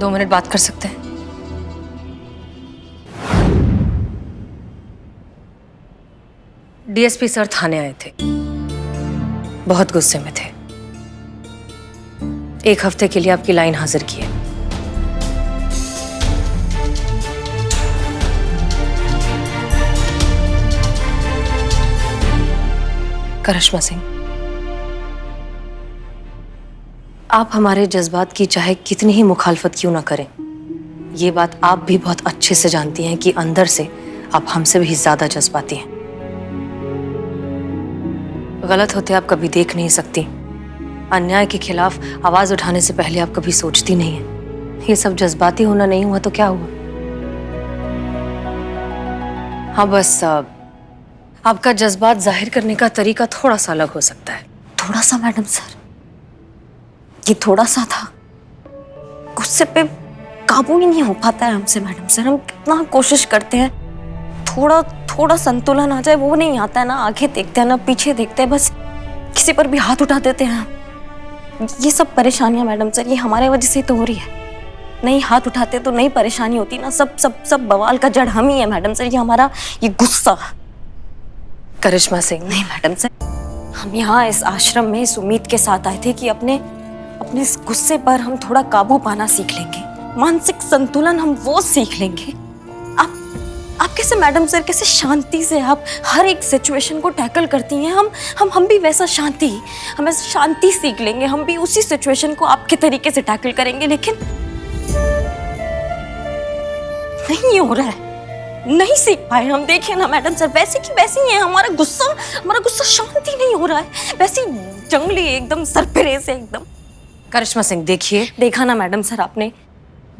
2 minute बात कर सकते हैं? डीएसपी सर थाने आए थे, बहुत गुस्से में थे। 1 हफ्ते के लिए आपकी लाइन हाजिर की है। करिश्मा सिंह, आप हमारे जज्बात की चाहे कितनी ही मुखालफत क्यों ना करें, ये बात आप भी बहुत अच्छे से जानती हैं कि अंदर से आप हमसे भी ज्यादा जज्बाती हैं। गलत होते आप कभी देख नहीं सकती, अन्याय के खिलाफ आवाज उठाने से पहले आप कभी सोचती नहीं है। ये सब जज्बाती होना नहीं हुआ तो क्या हुआ? हाँ, बस आपका जज्बात जाहिर करने का तरीका थोड़ा सा अलग हो सकता है। थोड़ा सा मैडम सर, ये थोड़ा सा था। गुस्से पे काबू ही नहीं हो पाता है हमसे मैडम सर। हम कितना कोशिश करते हैं, थोड़ा थोड़ा संतुलन आ जाए, वो नहीं आता है। ना आगे देखते हैं ना पीछे देखते हैं, बस किसी पर भी हाथ उठा देते हैं। ये सब परेशानियां मैडम सर, ये हमारे वजह से तो हो रही है। नहीं हाथ उठाते तो नहीं परेशानी होती ना। सब बवाल का जड़ हम ही है मैडम सर। ये हमारा ये गुस्सा। करिश्मा सिंह, नहीं मैडम सर, हम यहाँ इस आश्रम में इस उम्मीद के साथ आए थे कि अपने इस गुस्से पर हम थोड़ा काबू पाना सीख लेंगे, मानसिक संतुलन हम वो सीख लेंगे। आप कैसे मैडम सर, कैसे शांति से आप हर एक सिचुएशन को टैकल करती हैं। हम भी वैसा हम शांति सीख लेंगे। हम भी उसी सिचुएशन को आपके तरीके से टैकल करेंगे, लेकिन नहीं हो रहा है, नहीं सीख पाए हम। देखिए ना मैडम सर, वैसे की वैसे ही है। हमारा गुस्सा शांति नहीं हो रहा है, वैसी जंगली एकदम सरपेरे से एकदम। करिश्मा सिंह देखिए, देखा ना मैडम सर, आपने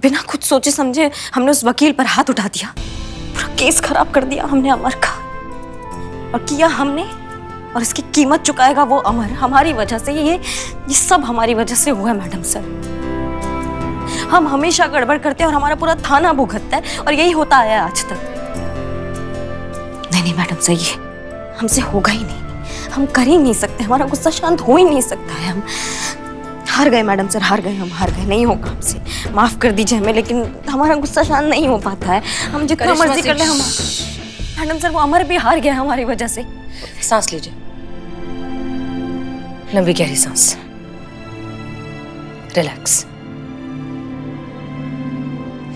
बिना कुछ सोचे समझे हमने उस वकील पर हाथ उठा दिया, पूरा केस खराब कर दिया हमने अमर का। और किया हमने, और इसकी कीमत चुकाएगा वो अमर, हमारी वजह से। ये सब हमारी वजह से हुआ है मैडम सर। हम हमेशा गड़बड़ करते हैं और हमारा पूरा थाना भुगतता है, और यही होता आया है आज तक। नहीं मैडम सर, ये हमसे होगा ही नहीं, हम कर ही नहीं सकते। हमारा गुस्सा शांत हो ही नहीं सकता है। हम हार गए मैडम सर, हार गए, हम हार गए। नहीं होगा हमसे, माफ कर दीजिए हमें, लेकिन हमारा गुस्सा शांत नहीं हो पाता है। हम जितना मर्जी कर ले। हम मैडम सर, वो अमर भी हार गया हमारी वजह से। सांस लीजिए, लंबी गहरी सांस, रिलैक्स।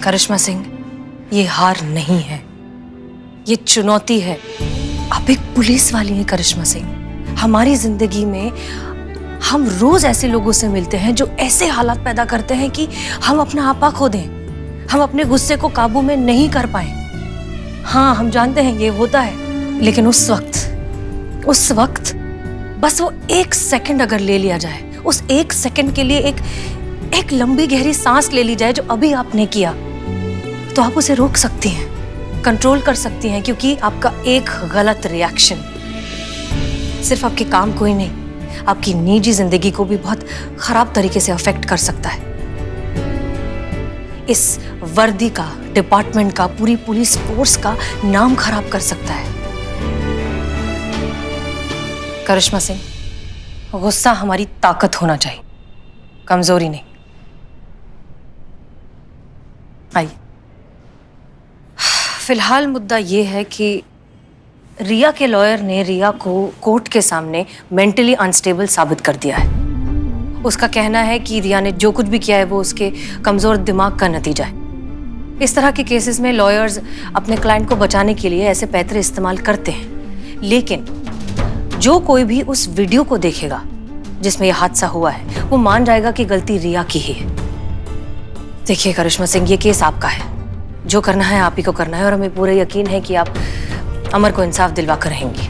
करिश्मा सिंह, ये हार नहीं है, ये चुनौती है। आप एक पुलिस वाली हैं करिश्मा सिंह। हमारी जिंदगी में हम रोज ऐसे लोगों से मिलते हैं जो ऐसे हालात पैदा करते हैं कि हम अपना आपा खो दें, हम अपने गुस्से को काबू में नहीं कर पाए। हाँ, हम जानते हैं ये होता है, लेकिन उस वक्त बस वो 1 सेकंड अगर ले लिया जाए, उस 1 सेकंड के लिए एक लंबी गहरी सांस ले ली जाए जो अभी आपने किया, तो आप उसे रोक सकती हैं, कंट्रोल कर सकती हैं। क्योंकि आपका एक गलत रिएक्शन सिर्फ आपके काम को ही नहीं, आपकी निजी जिंदगी को भी बहुत खराब तरीके से अफेक्ट कर सकता है। इस वर्दी का, डिपार्टमेंट का, पूरी पुलिस फोर्स का नाम खराब कर सकता है। करिश्मा सिंह, गुस्सा हमारी ताकत होना चाहिए, कमजोरी नहीं। आइए, फिलहाल मुद्दा ये है कि रिया के लॉयर ने रिया को कोर्ट के सामने मेंटली अनस्टेबल साबित कर दिया है। उसका कहना है कि रिया ने जो कुछ भी किया है वो उसके कमजोर दिमाग का नतीजा है। इस तरह के केसेस में लॉयर्स अपने क्लाइंट को बचाने के लिए ऐसे पैतरे इस्तेमाल करते हैं, लेकिन जो कोई भी उस वीडियो को देखेगा जिसमें यह हादसा हुआ है, वो मान जाएगा कि गलती रिया की ही है। देखिए करिश्मा सिंह, ये केस आपका है, जो करना है आप ही को करना है, और हमें पूरा यकीन है कि आप अमर को इंसाफ दिलवा कर रहेंगी।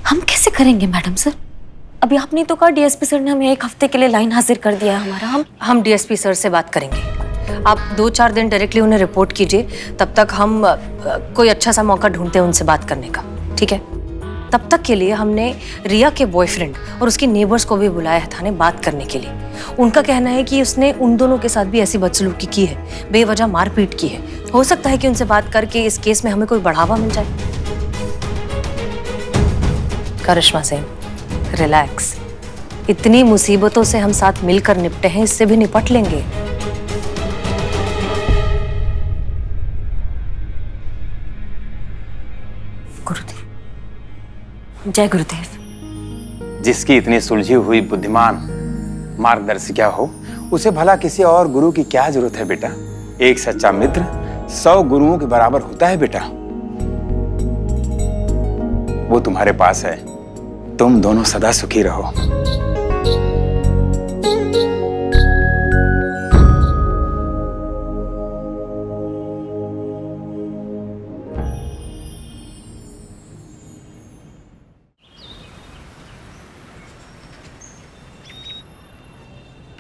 हम कैसे करेंगे मैडम सर? अभी आपने तो कहा डीएसपी सर ने हमें 1 हफ्ते के लिए लाइन हाजिर कर दिया है हमारा। हम डीएसपी सर से बात करेंगे। आप 2-4 दिन डायरेक्टली उन्हें रिपोर्ट कीजिए, तब तक हम कोई अच्छा सा मौका ढूंढते हैं उनसे बात करने का, ठीक है? तब तक के लिए हमने रिया के बॉयफ्रेंड और उसके नेबर्स को भी बुलाया है थाने बात करने के लिए। उनका कहना है कि उसने उन दोनों के साथ भी ऐसी बदसलूकी की है, बेवजह मारपीट की है। हो सकता है कि उनसे बात करके इस केस में हमें कोई बढ़ावा मिल जाए। करिश्मा सिंह, रिलैक्स, इतनी मुसीबतों से हम साथ मिलकर निपटे हैं, इससे भी निपट लेंगे। गुरुदेव, जय गुरुदेव। जिसकी इतनी सुलझी हुई बुद्धिमान मार्गदर्शिका हो, उसे भला किसी और गुरु की क्या जरूरत है बेटा। एक सच्चा मित्र 100 गुरुओं के बराबर होता है बेटा। वो तुम्हारे पास है, तुम दोनों सदा सुखी रहो।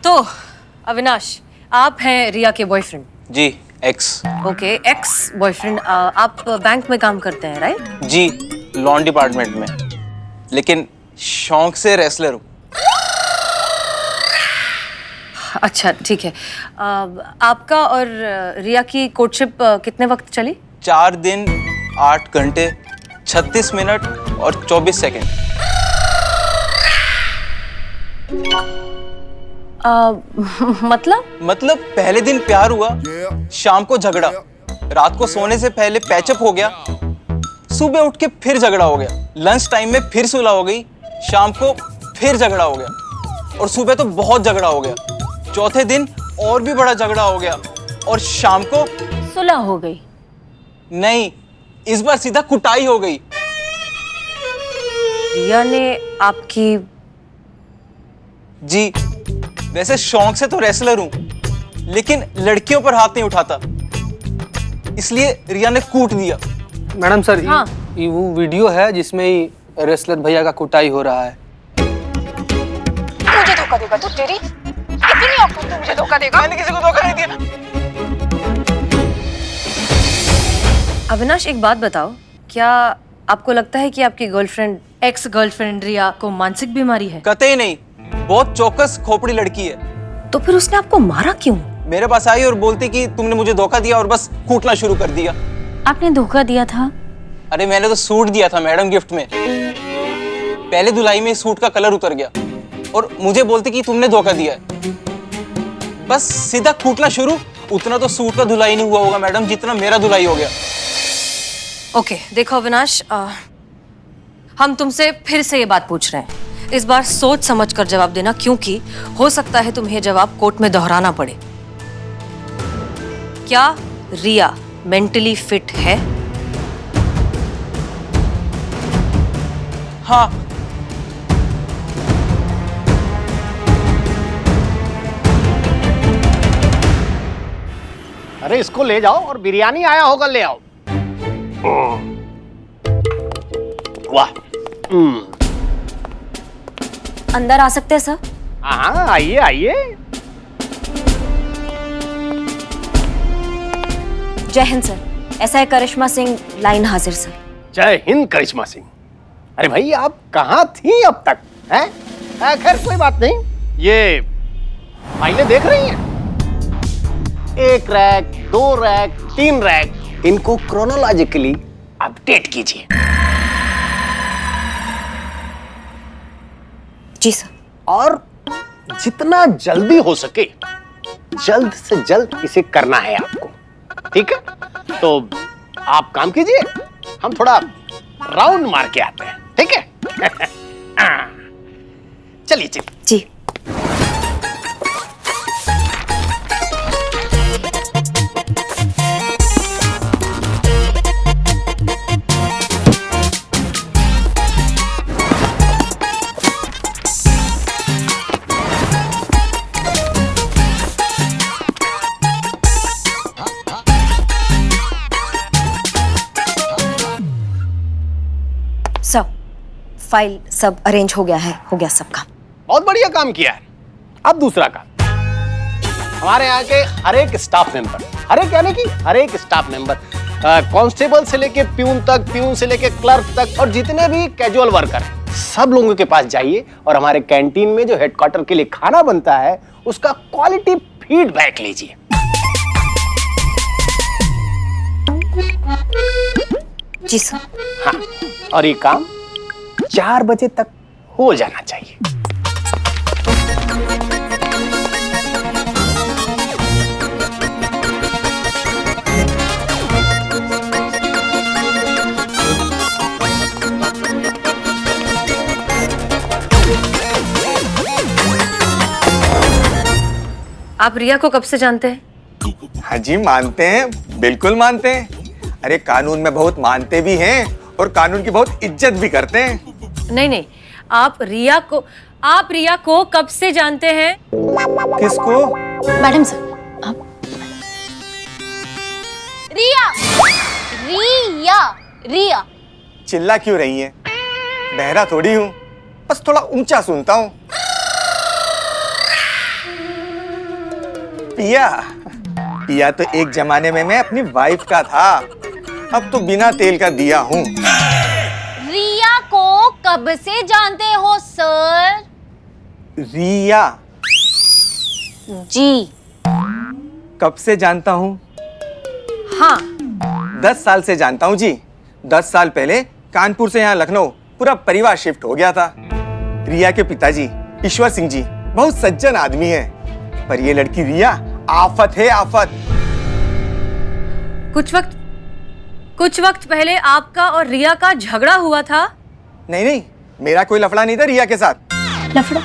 तो अविनाश, आप हैं रिया के बॉयफ्रेंड? जी, एक्स। Okay, ex boyfriend. आप बैंक में काम करते हैं, राइट? जी, लॉन डिपार्टमेंट में, लेकिन शौक से रेसलर हूँ। अच्छा, ठीक है। आपका और रिया की कोर्टशिप कितने वक्त चली? 4 दिन 8 घंटे 36 मिनट और 24 सेकंड। मतलब पहले दिन प्यार हुआ, शाम को झगड़ा, रात को सोने से पहले पैचअप हो गया, सुबह उठ के फिर झगड़ा हो गया, लंच टाइम में फिर सुलह हो गई, शाम को फिर झगड़ा हो गया और सुबह तो बहुत झगड़ा हो गया, चौथे दिन और भी बड़ा झगड़ा हो गया और शाम को सुलह हो गई? नहीं, इस बार सीधा कुटाई हो गई। रिया ने आपकी? जी, वैसे शौक से तो रेसलर हूं, लेकिन लड़कियों पर हाथ नहीं उठाता, इसलिए रिया ने कूट दिया। मैडम सर, हाँ। ये वो वीडियो है जिसमें ही रेसलर भैया का कुटाई हो रहा है। मुझे धोखा देगा तू? तेरी इतनी औकात, तू मुझे धोखा देगा? मैंने किसी को धोखा नहीं दिया। अविनाश, एक बात बताओ, क्या आपको लगता है कि आपकी गर्लफ्रेंड, एक्स गर्लफ्रेंड रिया को मानसिक बीमारी है? कतई नहीं, बहुत चौकस खोपड़ी लड़की है। तो फिर उसने आपको मारा क्यों? मेरे पास आई और बोलती कि तुमने मुझे धोखा दिया और बस कूटना शुरू कर दिया। आपने धोखा दिया था? अरे मैंने तो सूट दिया था मैडम गिफ्ट में, पहले धुलाई में सूट का कलर उतर गया और मुझे बोलती कि तुमने धोखा दिया है, बस सीधा कूटना शुरू। उतना तो सूट का धुलाई नहीं हुआ होगा मैडम जितना मेरा धुलाई हो गया। ओके, देखो अविनाश, हम तुमसे फिर से ये बात पूछ रहे हैं। इस बार सोच समझ कर जवाब देना, क्योंकि हो सकता है तुम्हें जवाब कोर्ट में दोहराना पड़े। क्या रिया मेंटली फिट है? हाँ। अरे इसको ले जाओ और बिरयानी आया होगा ले आओ। वाह। अंदर आ सकते हैं सर? हाँ, आइए आइए। जय हिंद सर, ऐसा है करिश्मा सिंह, लाइन हाजिर सर। जय हिंद करिश्मा सिंह। अरे भाई, आप कहाँ थी अब तक? हैं? खैर कोई बात नहीं, ये फाइलें देख रही हैं? 1 रैक, 2 रैक, 3 रैक, इनको क्रोनोलॉजिकली अपडेट कीजिए। जी सर। और जितना जल्दी हो सके जल्द से जल्द इसे करना है आपको, ठीक है? तो आप काम कीजिए, हम थोड़ा राउंड मार के आते हैं, ठीक है? चलिए चलिए। जी। सब फाइल सब अरेंज हो गया है, हो गया सब काम। बहुत बढ़िया काम किया है। अब दूसरा काम, हमारे यहाँ के हर एक स्टाफ मेंबर, हर एक यानी कि हर एक स्टाफ मेंबर, कांस्टेबल से लेके प्यून तक, प्यून से लेके क्लर्क तक, और जितने भी कैजुअल वर्कर हैं, सब लोगों के पास जाइए और हमारे कैंटीन में जो हेडक्वार्टर के लिए खाना बनता है उसका क्वालिटी फीडबैक लीजिए। जी सर। हाँ, और ये काम 4 बजे तक हो जाना चाहिए। आप रिया को कब से जानते हैं? हाँ जी, मानते हैं, बिल्कुल मानते हैं। अरे कानून में बहुत मानते भी हैं और कानून की बहुत इज्जत भी करते हैं। नहीं नहीं, आप रिया को कब से जानते हैं? किसको? मैडम सर, आप रिया रिया रिया। चिल्ला क्यों रही हैं? बहरा थोड़ी हूँ, बस थोड़ा ऊंचा सुनता हूँ। पिया पिया तो एक जमाने में मैं अपनी वाइफ का था, अब तो बिना तेल का दिया हूँ। रिया को कब से जानते हो सर? रिया जी। कब से जानता हूँ? हाँ। 10 साल से जानता हूँ जी। 10 साल पहले कानपुर से यहाँ लखनऊ पूरा परिवार शिफ्ट हो गया था। रिया के पिताजी ईश्वर सिंह जी बहुत सज्जन आदमी हैं, पर ये लड़की रिया आफत है, आफत। कुछ वक्त पहले आपका और रिया का झगड़ा हुआ था? नहीं नहीं, मेरा कोई लफड़ा नहीं था रिया के साथ। लफड़ा?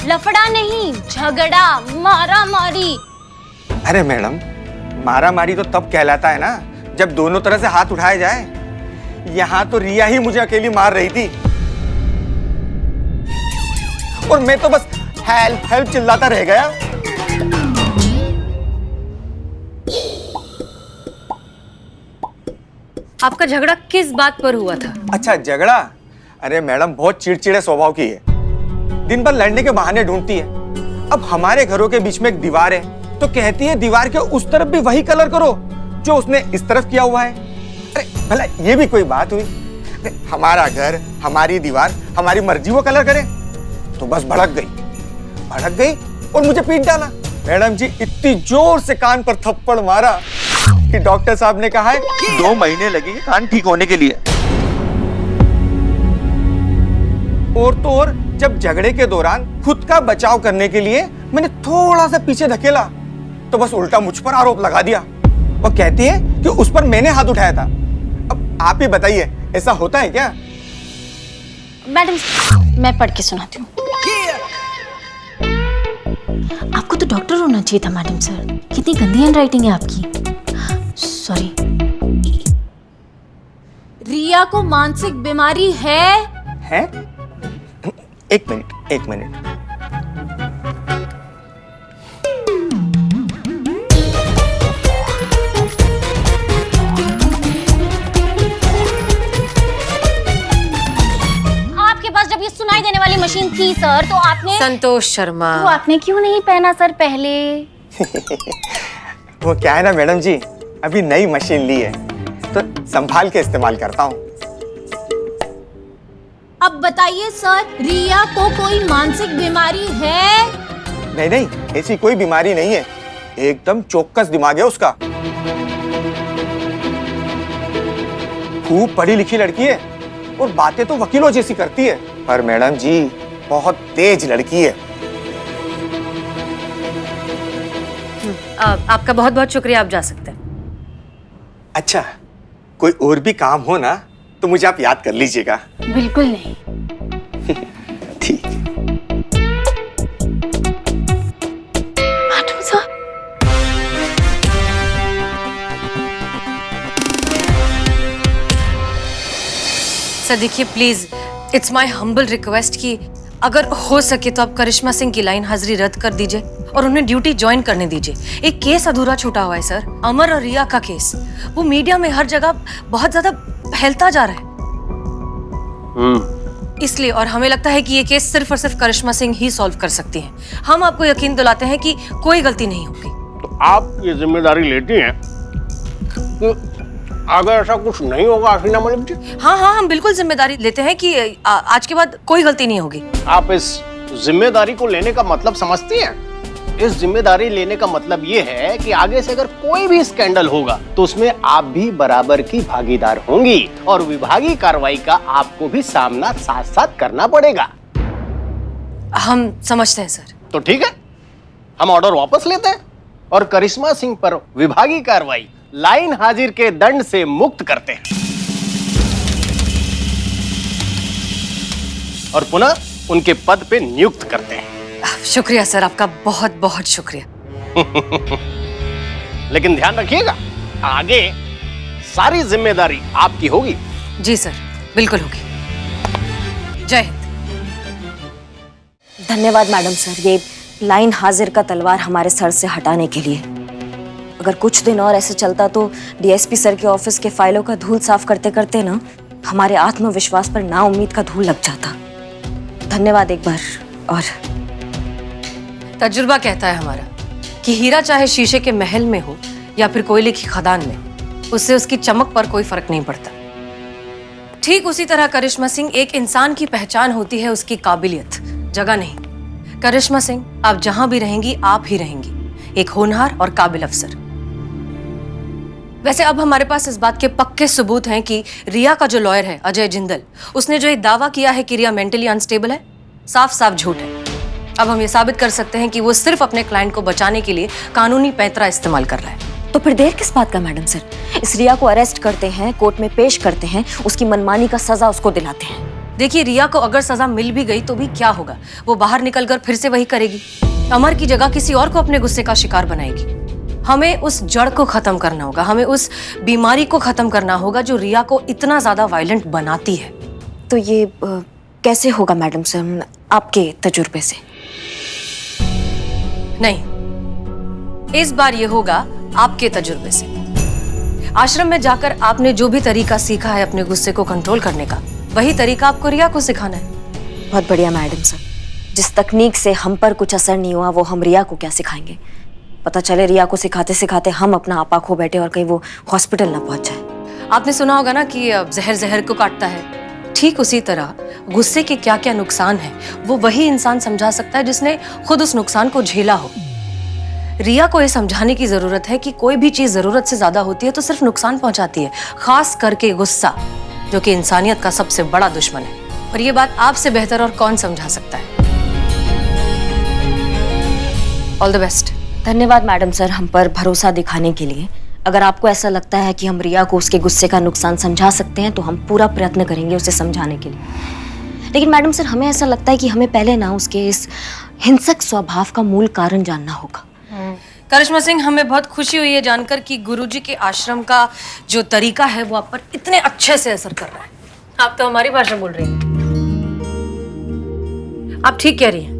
लफड़ा नहीं, झगड़ा, मारा मारी। अरे मैडम, मारा मारी तो तब कहलाता है ना जब दोनों तरह से हाथ उठाया जाए। यहाँ तो रिया ही मुझे अकेली मार रही थी और मैं तो बस हेल्प हेल्प चिल्लाता रह गया। आपका झगड़ा किस बात पर हुआ था? अच्छा, झगड़ा? अरे मैडम बहुत चिड़चिड़े स्वभाव की है, दिन भर लड़ने के बहाने ढूंढती है। अब हमारे घरों के बीच में एक दीवार है तो कहती है दीवार के उस तरफ भी वही कलर करो जो उसने इस तरफ किया हुआ है। अरे भला ये भी कोई बात हुई? अरे हमारा घर, हमारी दीवार, हमारी मर्जी वो कलर करे। तो बस भड़क गई और मुझे पीट डाला। मैडम जी इतनी जोर से कान पर थप्पड़ मारा कि डॉक्टर साहब ने कहा है 2 महीने लगेंगे कान ठीक होने के लिए। और तो और जब झगड़े के दौरान खुद का बचाव करने के लिए मैंने थोड़ा सा पीछे धकेला तो बस उल्टा मुझ पर आरोप लगा दिया। वो कहती है कि उस पर मैंने हाथ उठाया था। अब आप ही बताइए, ऐसा होता है क्या? मैडम मैं पढ़ के सुनाती हूँ। आपको तो डॉक्टर होना चाहिए था मैडम सर, कितनी गंदी हैंडराइटिंग है आपकी। सॉरी। रिया को मानसिक बीमारी है? एक मिनट। आपके पास जब ये सुनाई देने वाली मशीन थी सर तो आपने संतोष शर्मा, तो आपने क्यों नहीं पहना सर पहले? वो क्या है ना मैडम जी, अभी नई मशीन ली है तो संभाल के इस्तेमाल करता हूँ। अब बताइए सर, रिया को कोई मानसिक बीमारी है? नहीं, ऐसी कोई बीमारी नहीं है, एकदम चौकस दिमाग है उसका। खूब पढ़ी लिखी लड़की है और बातें तो वकीलों जैसी करती है, पर मैडम जी बहुत तेज लड़की है। आपका बहुत बहुत शुक्रिया, आप जा सकते हैं। अच्छा, कोई और भी काम हो ना तो मुझे आप याद कर लीजिएगा। बिल्कुल नहीं। ठीक। मैडम सर, सर देखिए please, it's my humble request कि अगर हो सके तो आप करिश्मा सिंह की लाइन हाजिरी रद्द कर दीजिए और उन्हें ड्यूटी ज्वाइन करने दीजिए। एक केस अधूरा छूटा हुआ है सर, अमर और रिया का केस। वो मीडिया में हर जगह बहुत ज्यादा फैलता जा रहा है इसलिए, और हमें लगता है कि ये केस सिर्फ और सिर्फ करिश्मा सिंह ही सॉल्व कर सकती हैं। हम आपको यकीन दिलाते हैं कि कोई गलती नहीं होगी। तो आप ये जिम्मेदारी लेती हैं कि अगर ऐसा कुछ नहीं होगा हसीना मलिक जी? हाँ, हम बिल्कुल जिम्मेदारी लेते हैं कि आज के बाद कोई गलती नहीं होगी। आप इस जिम्मेदारी को लेने का मतलब समझती हैं? इस जिम्मेदारी लेने का मतलब ये है कि आगे से अगर कोई भी स्कैंडल होगा तो उसमें आप भी बराबर की भागीदार होंगी और विभागीय कार्रवाई का आपको भी सामना साथ साथ करना पड़ेगा। हम समझते हैं सर। तो ठीक है, हम ऑर्डर वापस लेते हैं और करिश्मा सिंह पर विभागीय कार्रवाई लाइन हाजिर के दंड से मुक्त करते हैं और पुनः उनके पद पे नियुक्त करते हैं। शुक्रिया सर, आपका बहुत बहुत शुक्रिया। लेकिन ध्यान रखिएगा, आगे सारी जिम्मेदारी आपकी होगी। जी सर, बिल्कुल होगी। जय हिंद। धन्यवाद मैडम सर, ये लाइन हाजिर का तलवार हमारे सर से हटाने के लिए। अगर कुछ दिन और ऐसे चलता तो डीएसपी सर के ऑफिस के फाइलों का धूल साफ करते करते ना हमारे आत्मविश्वास पर नाउम्मीद का धूल लग जाता। धन्यवाद एक बार और। तजुर्बा कहता है हमारा कि हीरा चाहे शीशे के महल में हो या फिर कोयले की खदान में, उससे उसकी चमक पर कोई फर्क नहीं पड़ता। ठीक उसी तरह करिश्मा सिंह एक इंसान की पहचान होती है उसकी काबिलियत, जगह नहीं। करिश्मा सिंह, आप जहां भी रहेंगी आप ही रहेंगी, एक होनहार और काबिल अफसर। वैसे अब हमारे पास इस बात के पक्के सबूत हैं कि रिया का जो लॉयर है अजय जिंदल, उसने जो ये दावा किया है कि रिया मेंटली अनस्टेबल है, साफ साफ झूठ है। अब हम ये साबित कर सकते हैं कि वो सिर्फ अपने क्लाइंट को बचाने के लिए कानूनी पैंतरा इस्तेमाल कर रहा है। तो फिर देर किस बात का मैडम सर? इस रिया को अरेस्ट करते हैं, कोर्ट में पेश करते हैं, उसकी मनमानी का सजा उसको दिलाते हैं। देखिए, रिया को अगर सजा मिल भी गई तो भी क्या होगा, वो बाहर निकलकर फिर से वही करेगी, अमर की जगह किसी और को अपने गुस्से का शिकार बनाएगी। हमें उस जड़ को खत्म करना होगा, हमें उस बीमारी को खत्म करना होगा जो रिया को इतना ज्यादा वायलेंट बनाती है। तो ये कैसे होगा मैडम सर, आपके तजुर्बे से? नहीं, इस बार ये होगा आपके तजुर्बे से। आश्रम में जाकर आपने जो भी तरीका सीखा है अपने गुस्से को कंट्रोल करने का, वही तरीका आपको रिया को सिखाना है। बहुत बढ़िया मैडम सर, जिस तकनीक से हम पर कुछ असर नहीं हुआ वो हम रिया को क्या सिखाएंगे? पता चले रिया को सिखाते सिखाते हम अपना आपा खो बैठे और कहीं वो हॉस्पिटल ना पहुंच जाए। आपने सुना होगा ना कि जहर जहर को काटता है। ठीक उसी तरह गुस्से के क्या क्या नुकसान है वो वही इंसान समझा सकता है जिसने खुद उस नुकसान को झेला हो। रिया को ये समझाने की जरूरत है कि कोई भी चीज जरूरत से ज्यादा होती है तो सिर्फ नुकसान पहुंचाती है, खास करके गुस्सा, जो कि इंसानियत का सबसे बड़ा दुश्मन है। और ये बात आपसे बेहतर और कौन समझा सकता है। All the best. धन्यवाद मैडम सर हम पर भरोसा दिखाने के लिए। अगर आपको ऐसा लगता है कि हम रिया को उसके गुस्से का नुकसान समझा सकते हैं तो हम पूरा प्रयत्न करेंगे उसे समझाने के लिए। लेकिन मैडम सर हमें ऐसा लगता है कि हमें पहले ना उसके इस हिंसक स्वभाव का मूल कारण जानना होगा। करिश्मा सिंह, हमें बहुत खुशी हुई है जानकर कि गुरुजी के आश्रम का जो तरीका है वो आप पर इतने अच्छे से असर कर रहा है। आप तो हमारी भाषा बोल रही हैं। आप ठीक कह रही हैं,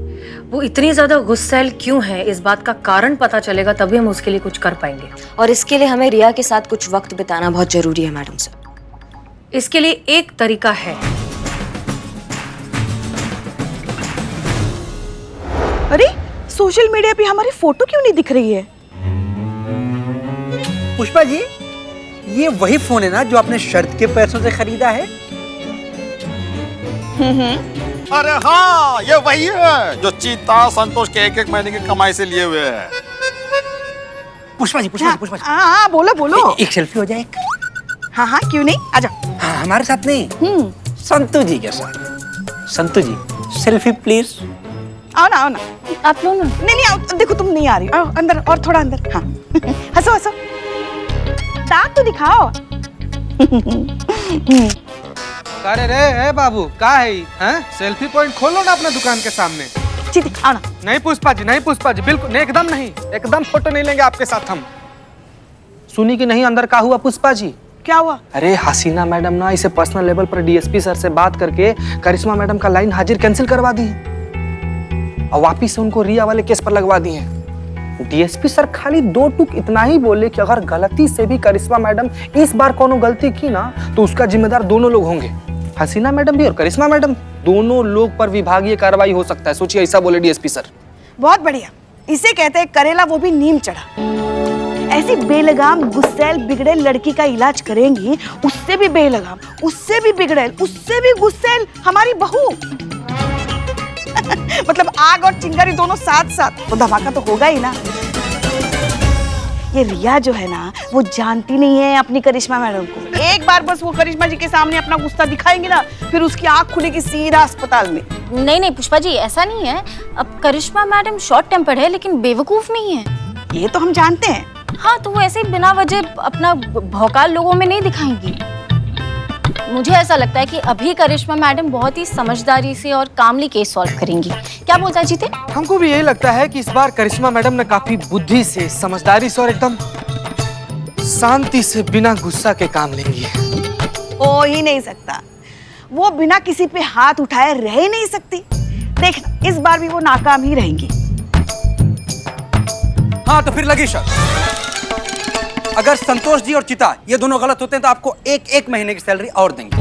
वो इतनी ज्यादा गुस्सैल क्यों है इस बात का कारण पता चलेगा तभी हम उसके लिए कुछ कर पाएंगे। और इसके लिए हमें रिया के साथ कुछ वक्त बिताना बहुत जरूरी है मैडम सर। इसके लिए एक तरीका है। अरे सोशल मीडिया पे हमारी फोटो क्यों नहीं दिख रही है? पुष्पा जी, ये वही फोन है ना जो आपने शर्त के पैसों से खरीदा है? अरे हाँ, ये वही है जो चीता संतोष के एक महीने की कमाई से लिए हुए है। पुष्पा जी, पुष्पा जी, पुष्पा जी। हाँ बोलो बोलो। एक सेल्फी हो जाए। हाँ क्यों नहीं, आजा। हाँ, हमारे साथ नहीं, संतू जी के साथ। संतू जी, सेल्फी प्लीज। आओ ना। आप लो ना। नहीं आओ, देखो तुम नहीं आ रही, आओ अंदर और थोड़ा अंदर। हाँ हंसो दांत तो दिखाओ। अरे रे बाबू, का है हैं? सेल्फी पॉइंट खोलो ना अपना दुकान के सामने। चीती आओ ना। नहीं पुष्पा जी, नहीं पुष्पा जी, बिल्कुल नहीं, एकदम नहीं, एकदम फोटो नहीं लेंगे आपके साथ हम। सुनी कि नहीं अंदर का हुआ पुष्पा जी? क्या हुआ? अरे हसीना मैडम ना इसे पर्सनल लेवल पर डीएसपी सर से बात करके करिश्मा मैडम का लाइन हाजिर कैंसिल करवा दी है और वापिस से उनको रिया वाले केस पर लगवा दी है। डीएसपी सर खाली दो टूक इतना ही बोले कि अगर गलती से भी करिश्मा मैडम इस बार कोनो गलती की ना तो उसका जिम्मेदार दोनों लोग होंगे, हसीना मैडम भी और करिश्मा मैडम, दोनों लोग पर विभागीय कार्रवाई हो सकता है। सोचिए, ऐसा बोले डीएसपी सर। बहुत बढ़िया, इसे कहते हैं करेला वो भी नीम चढ़ा। ऐसी बेलगाम गुस्सैल बिगड़ेल लड़की का इलाज करेंगी, उससे भी बेलगाम, उससे भी बिगड़ेल, उससे भी गुस्सैल हमारी बहू। मतलब आग और चिंगारी दोनों साथ साथ, तो धमाका तो होगा ही ना। ये रिया जो है ना वो जानती नहीं है अपनी करिश्मा मैडम को। एक बार बस वो करिश्मा जी के सामने अपना गुस्सा दिखाएंगे ना, फिर उसकी आंख खुलेगी सीधा अस्पताल में। नहीं पुष्पा जी, ऐसा नहीं है। अब करिश्मा मैडम शॉर्ट टेम्पर्ड है लेकिन बेवकूफ नहीं है। ये तो हम जानते हैं। हाँ, तो वो ऐसे बिना वजह अपना भौकाल लोगों में नहीं दिखाएंगी। मुझे ऐसा लगता है कि अभी करिश्मा मैडम बहुत ही समझदारी से और कामली केस सॉल्व करेंगी। क्या बोलता है जीते? हमको भी यही लगता है कि इस बार करिश्मा मैडम ने काफी बुद्धि से, समझदारी से और एकदम शांति से बिना गुस्सा के काम लेंगी। हो ही नहीं सकता, वो बिना किसी पे हाथ उठाए रह ही नहीं सकती। देखना, इस बार भी वो नाकाम ही रहेंगी। हाँ तो फिर लगी शर्त, अगर संतोष जी और चिता ये दोनों गलत होते हैं तो आपको एक महीने की सैलरी और देंगे।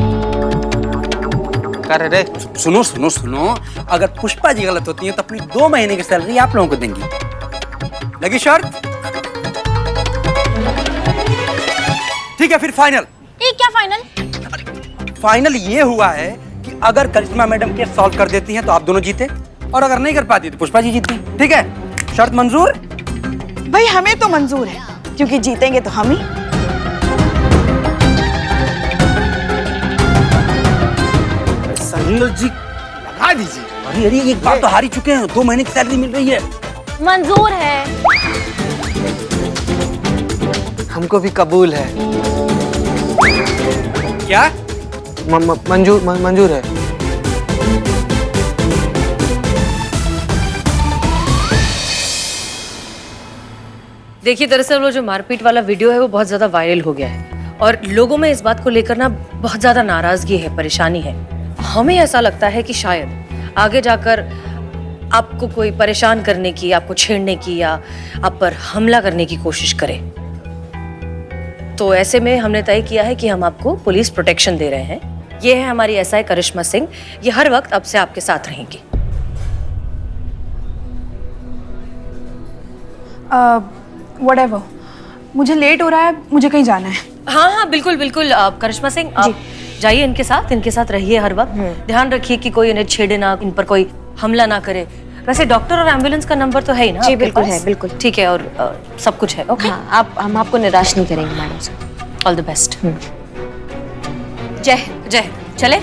कर रे, सुनो सुनो सुनो, अगर पुष्पा जी गलत होती हैं तो अपनी 2 महीने की सैलरी आप लोगों को देंगी। लगी शर्त? ठीक है फिर फाइनल। ये क्या फाइनल? फाइनल ये हुआ है कि अगर करिश्मा मैडम केस सॉल्व कर देती हैं तो आप दोनों जीते, और अगर नहीं कर पाती तो पुष्पा जी जीती। ठीक है, शर्त मंजूर? भाई हमें तो मंजूर है, क्योंकि जीतेंगे तो हम ही। संतोष जी लगा दीजिए। अरे अरे एक बार तो हार ही चुके हैं, 2 महीने की सैलरी मिल रही है। मंजूर है। हमको भी कबूल है। क्या? मंजूर है। देखिए, दरअसल वो जो मारपीट वाला वीडियो है वो बहुत ज्यादा वायरल हो गया है और लोगों में इस बात को लेकर ना बहुत ज्यादा नाराजगी है, परेशानी है। हमें ऐसा लगता है कि शायद आगे जाकर आपको कोई परेशान करने की, आपको छेड़ने की या आप पर हमला करने की कोशिश करे। तो ऐसे में हमने तय किया है कि हम आपको पुलिस प्रोटेक्शन दे रहे हैं। ये है हमारी एसआई करिश्मा सिंह, ये हर वक्त अब से आपके साथ रहेंगी। व्हाटएवर, मुझे लेट हो रहा है, मुझे कहीं जाना है। हाँ हाँ बिल्कुल बिल्कुल। करिश्मा सिंह आप जाइए, इनके साथ रहिए हर वक्त। ध्यान रखिए कि कोई इन्हें छेड़े ना, इन पर कोई हमला ना करे। वैसे डॉक्टर और एम्बुलेंस का नंबर तो है ही ना? जी बिल्कुल है, बिल्कुल ठीक है, और सब कुछ है। ओके हाँ, हम आपको निराश नहीं करेंगे मैडम। All the best. जय हिंद, जय हिंद। चले।